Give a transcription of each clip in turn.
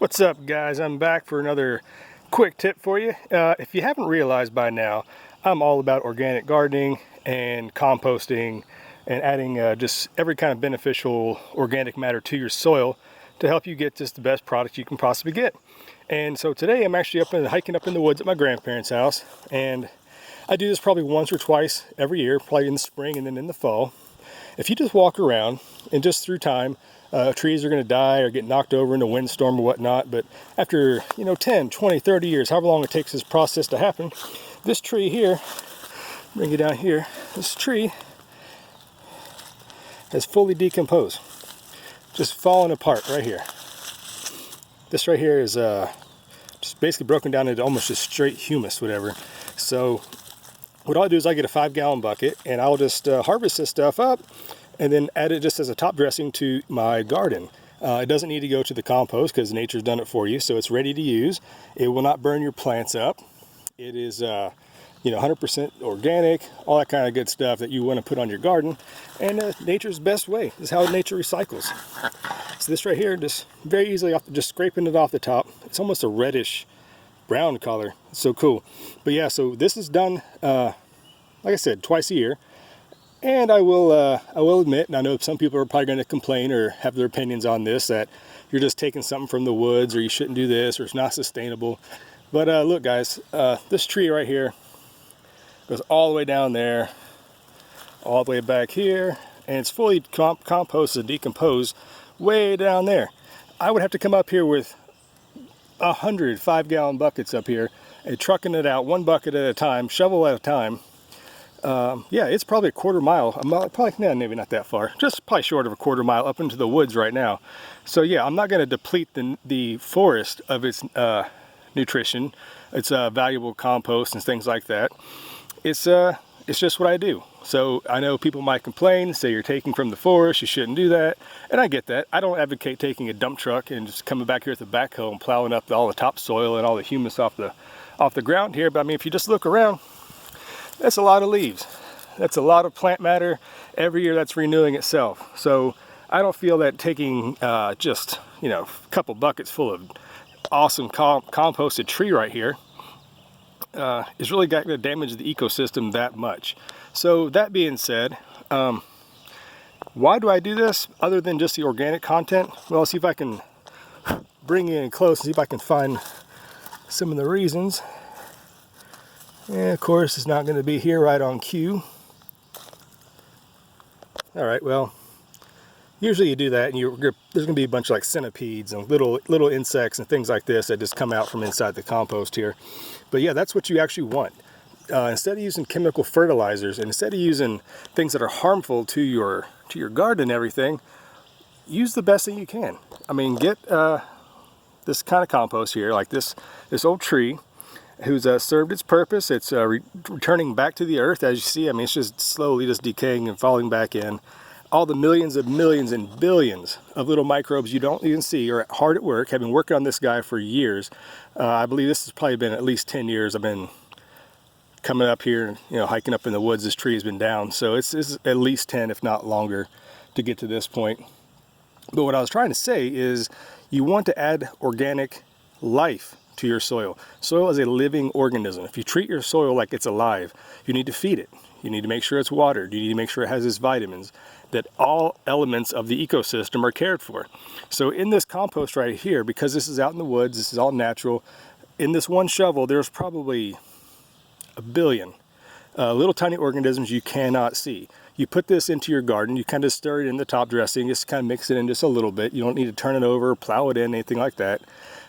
What's up, guys? I'm back for another quick tip for you. If you haven't realized by now, I'm all about organic gardening and composting and adding just every kind of beneficial organic matter to your soil to help you get just the best product you can possibly get. And so today I'm actually hiking up in the woods at my grandparents' house, and I do this probably once or twice every year, probably in the spring and then in the fall. If you just walk around and just through time, trees are going to die or get knocked over in a windstorm or whatnot, but after 10, 20, 30 years, however long it takes this process to happen, this tree here, bring it down here, this tree has fully decomposed, just fallen apart right here. This right here is just basically broken down into almost just straight humus, whatever. So what I'll do is I get a 5-gallon bucket and I'll just harvest this stuff up and then add it just as a top dressing to my garden. It doesn't need to go to the compost because nature's done it for you, so it's ready to use. It will not burn your plants up. It is 100% organic, all that kind of good stuff that you want to put on your garden. And nature's best way. This is how nature recycles. So this right here, just very easily, just scraping it off the top. It's almost a reddish brown color. It's so cool. But yeah, so this is done, like I said, twice a year. And I will admit, and I know some people are probably going to complain or have their opinions on this, that you're just taking something from the woods, or you shouldn't do this, or it's not sustainable. But look, guys, this tree right here goes all the way down there, all the way back here, and it's fully composted, decomposed, way down there. I would have to come up here with 100 5-gallon buckets up here and trucking it out, one bucket at a time, shovel at a time. Yeah, it's probably a quarter mile, maybe not that far, just probably short of a quarter mile up into the woods right now. So yeah, I'm not going to deplete the forest of its nutrition, its valuable compost and things like that. It's just what I do. So I know people might complain, say you're taking from the forest, you shouldn't do that, and I get that. I don't advocate taking a dump truck and just coming back here with a backhoe and plowing up all the topsoil and all the humus off the ground here. But I mean, if you just look around, that's a lot of leaves. That's a lot of plant matter every year that's renewing itself. So I don't feel that taking just a couple buckets full of awesome composted tree right here is really going to damage the ecosystem that much. So that being said, why do I do this other than just the organic content? Well, let's see if I can bring you in close and see if I can find some of the reasons. And of course, it's not going to be here right on cue. All right, well, usually you do that, and there's going to be a bunch of like centipedes and little insects and things like this that just come out from inside the compost here. But yeah, that's what you actually want. Instead of using chemical fertilizers and instead of using things that are harmful to your garden and everything, use the best thing you can. I mean, get this kind of compost here, like this old tree, who's served its purpose. It's returning back to the earth, as you see. I mean, it's just slowly just decaying and falling back in. All the millions and billions of little microbes you don't even see are hard at work. Have been working on this guy for years. I believe this has probably been at least 10 years. I've been coming up here, hiking up in the woods. This tree has been down, so it's at least 10, if not longer, to get to this point. But what I was trying to say is, you want to add organic life to your soil. Soil is a living organism. If you treat your soil like it's alive, you need to feed it. You need to make sure it's watered. You need to make sure it has its vitamins, that all elements of the ecosystem are cared for. So in this compost right here, because this is out in the woods, this is all natural, in this one shovel, there's probably a billion little tiny organisms you cannot see. You put this into your garden, you kind of stir it in the top dressing, just kind of mix it in just a little bit. You don't need to turn it over, plow it in, anything like that.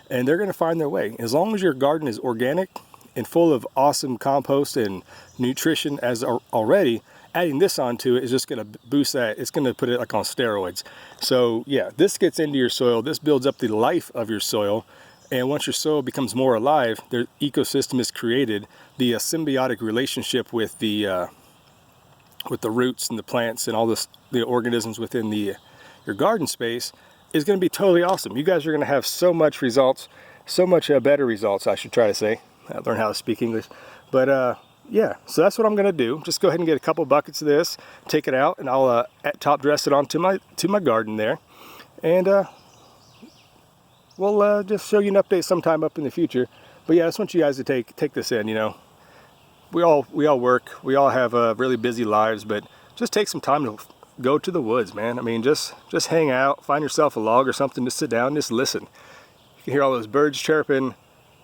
And they're going to find their way. As long as your garden is organic and full of awesome compost and nutrition as already, adding this onto it is just going to boost that. It's going to put it like on steroids. So yeah, this gets into your soil. This builds up the life of your soil. And once your soil becomes more alive, the ecosystem is created. The symbiotic relationship with the roots and the plants and all the organisms within your garden space is going to be totally awesome. You guys are going to have so much results, so much better results, I should try to say. I learn how to speak English. But yeah, so that's what I'm going to do. Just go ahead and get a couple buckets of this, take it out, and I'll top dress it onto my garden there. And we'll just show you an update sometime up in the future. But yeah, I just want you guys to take this in. You know, we all work, we all have really busy lives, but just take some time to go to the woods, man. I mean, just hang out, find yourself a log or something to sit down and just listen. You can hear all those birds chirping.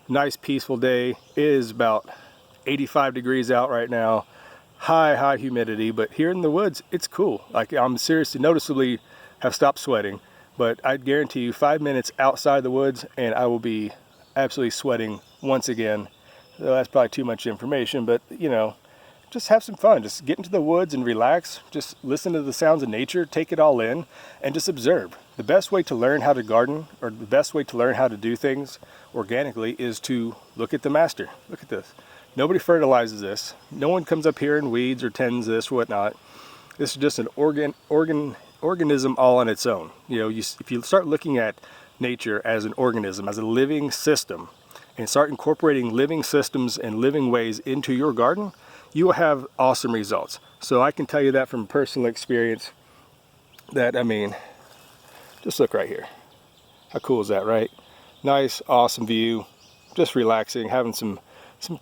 Nice peaceful day. It is about 85 degrees out right now. High humidity, but here in the woods it's cool. Like, I'm seriously noticeably have stopped sweating, but I guarantee you 5 minutes outside the woods and I will be absolutely sweating once again. So that's probably too much information, but you know, just have some fun. Just get into the woods and relax. Just listen to the sounds of nature, take it all in, and just observe. The best way to learn how to garden, or the best way to learn how to do things organically, is to look at the master. Look at this. Nobody fertilizes this. No one comes up here and weeds or tends this or whatnot. This is just an organism all on its own. You know, if you start looking at nature as an organism, as a living system, and start incorporating living systems and living ways into your garden, you will have awesome results. So I can tell you that from personal experience, that, I mean, just look right here. How cool is that, right? Nice, awesome view, just relaxing, having some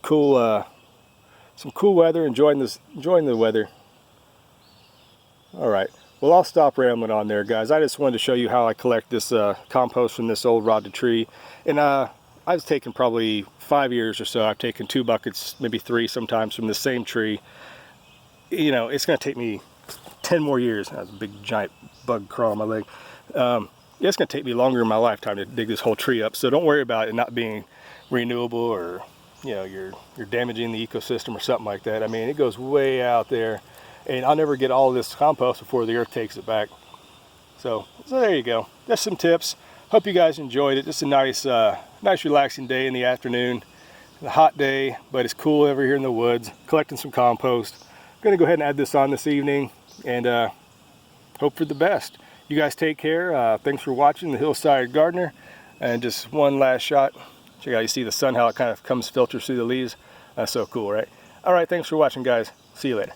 cool weather, enjoying the weather. All right, well, I'll stop rambling on there, guys. I just wanted to show you how I collect this compost from this old rotted tree. And I've taken probably 5 years or so. I've taken 2 buckets, maybe 3 sometimes, from the same tree. You know, it's going to take me 10 more years. That's a big giant bug crawling on my leg. It's going to take me longer in my lifetime to dig this whole tree up. So don't worry about it not being renewable, or you know, you're damaging the ecosystem or something like that. I mean, it goes way out there, and I'll never get all of this compost before the earth takes it back. So there you go. Just some tips. Hope you guys enjoyed it. Just a nice relaxing day in the afternoon. A hot day, but it's cool over here in the woods, collecting some compost. I'm gonna go ahead and add this on this evening, and hope for the best. You guys take care. Thanks for watching the Hillside Gardener. And just one last shot. Check out, you see the sun, how it kind of filters through the leaves. That's so cool, right? All right, thanks for watching, guys. See you later.